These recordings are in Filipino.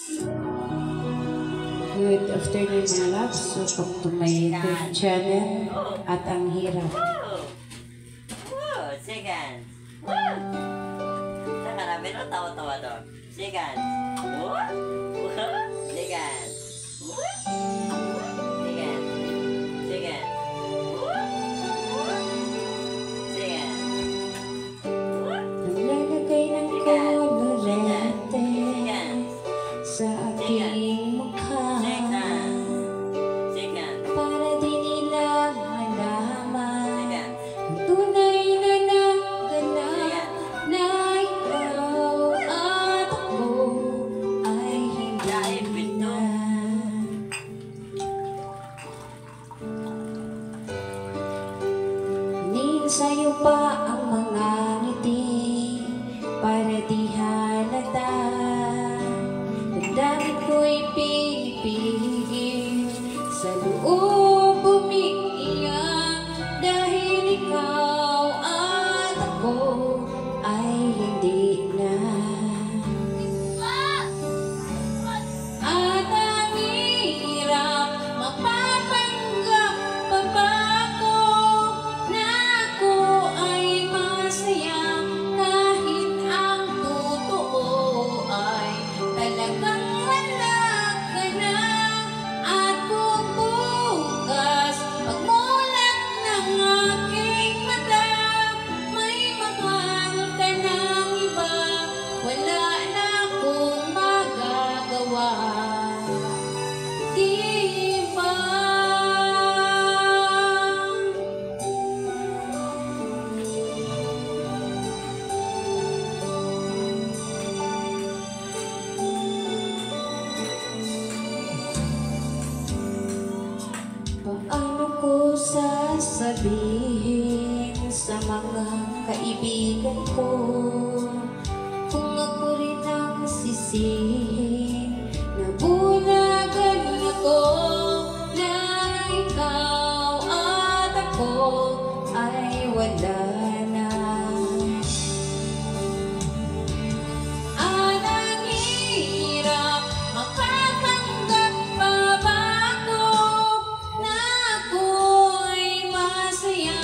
Good afternoon mga loves. Welcome to my YouTube channel at ang hirap. Seconds. Saka na, meron tawa-tawa doon. Seconds. Seconds. Naglalagay ng kolorete sa aking mukha para di nila malaman ang tunay na naganap na ikaw at ako ay hindi na. Sa'yo pa ang mga ngiti para di halata. Damdamin ko'y pinipigil sa loob umiiyak dahil ikaw at ako ay hindi na. At ang hirap mapapanggap pa ba paano ko sasabihin sa mga kaibigan ko kung ako rin ang sisihin na bulagan ako na ikaw at ako ay wala na. At ang hirap makatanggap pa ba ako na ako ay masaya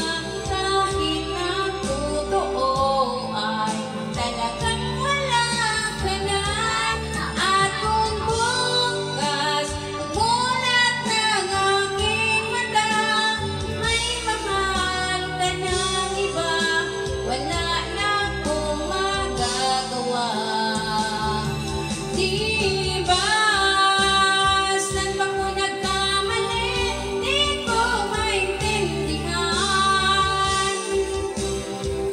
kahit ang totoo ay talagang wala ka na. At kung bukas mulat ng aking mata may mahal ka ng iba, wala na akong magagawa. Di ba saan ba ko nagkamali? Di ko maintindihan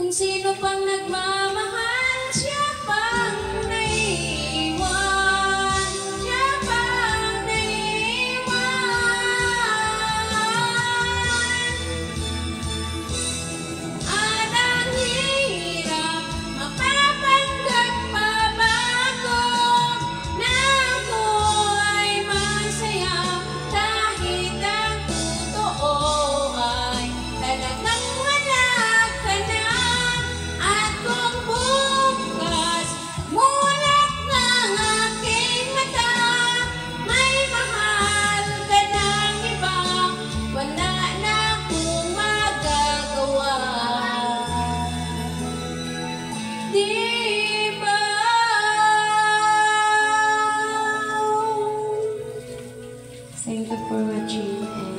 kung sino pang nagmamahal, siya pang naiwan, siya pang naiwan. At ang hirap mapapanggap pa ba ako na ako ay masaya kahit ang totoo ay talagang wala ka na. At kung bukas mulat ng aking mata may mahal ka ng iba, wala na akong magagawa. Di ba? Thank you for watching.